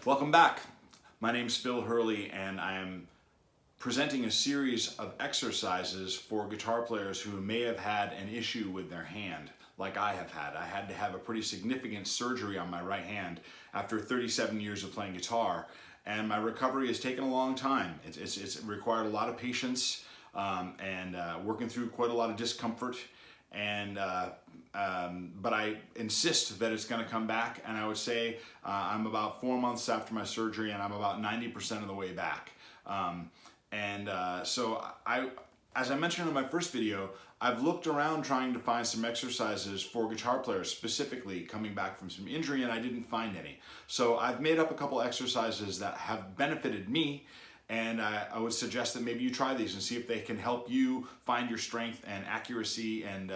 Welcome back. My name's Phil Hurley and I am presenting a series of exercises for guitar players who may have had an issue with their hand like I have had. I had to have a pretty significant surgery on my right hand after 37 years of playing guitar, and my recovery has taken a long time. It's required a lot of patience and working through quite a lot of discomfort. But I insist that it's going to come back, and I would say I'm about 4 months after my surgery and I'm about 90% of the way back. So as I mentioned in my first video, I've looked around trying to find some exercises for guitar players specifically coming back from some injury, and I didn't find any. So I've made up a couple exercises that have benefited me, and I would suggest that maybe you try these and see if they can help you find your strength and accuracy and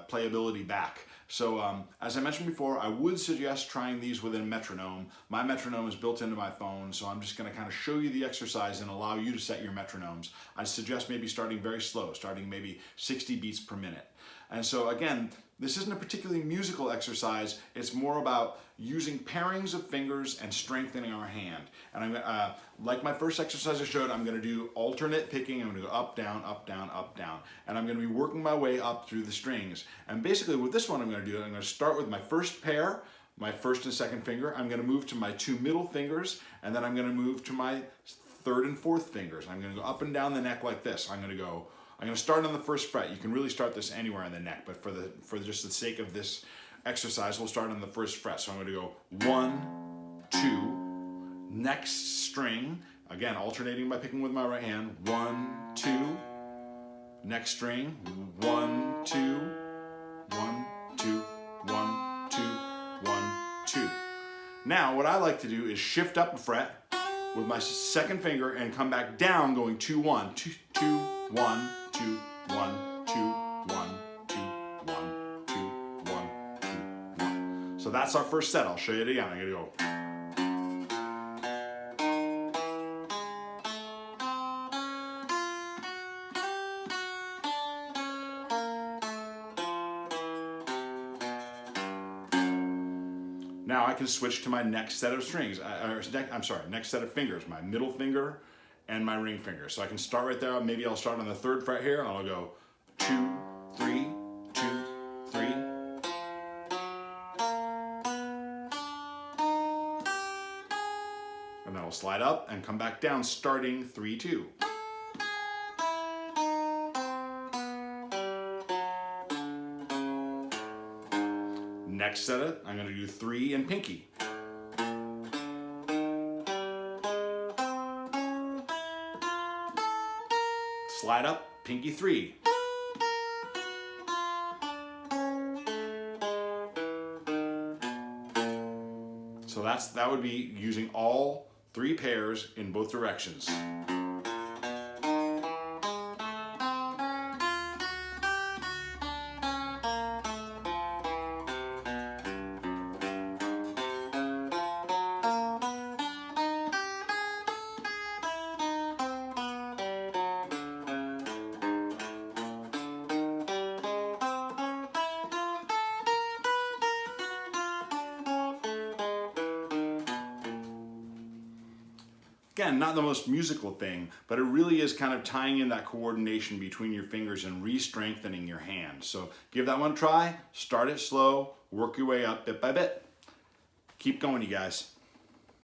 playability back. So as I mentioned before, I would suggest trying these with a metronome. My metronome is built into my phone, so I'm just going to kind of show you the exercise and allow you to set your metronomes. I suggest maybe starting very slow, starting maybe 60 beats per minute. And so again, this isn't a particularly musical exercise. It's more about using pairings of fingers and strengthening our hand. And I'm like my first exercise I showed, I'm going to do alternate picking. I'm going to go up, down, up, down, up, down. And I'm going to be working my way up through the strings. And basically with this one I'm going to do, I'm going to start with my first pair, my first and second finger. I'm going to move to my two middle fingers, and then I'm going to move to my third and fourth fingers. I'm going to go up and down the neck like this. I'm going to start on the first fret. You can really start this anywhere on the neck, but for just the sake of this exercise, we'll start on the first fret. So I'm going to go 1, 2, next string, again alternating by picking with my right hand, 1, 2, next string, 1, 2, 1, 2, 1, 2, 1, 2. Now what I like to do is shift up a fret with my second finger and come back down going 2, 1, 2, 2, 1, 2, 1, 2, 1, 2, 1, 2, 1, 2, 1. So that's our first set. I'll show you it again. I'm going to go. Now I can switch to my next set of strings, next set of fingers, my middle finger and my ring finger. So I can start right there. Maybe I'll start on the third fret here, and I'll go 2, 3, 2, 3. And then I'll slide up and come back down, starting 3, 2. Next set it, I'm going to do 3 and pinky. Slide up, pinky 3. So that would be using all 3 pairs in both directions. Again, not the most musical thing, but it really is kind of tying in that coordination between your fingers and re-strengthening your hand. So give that one a try, start it slow, work your way up bit by bit. Keep going, you guys.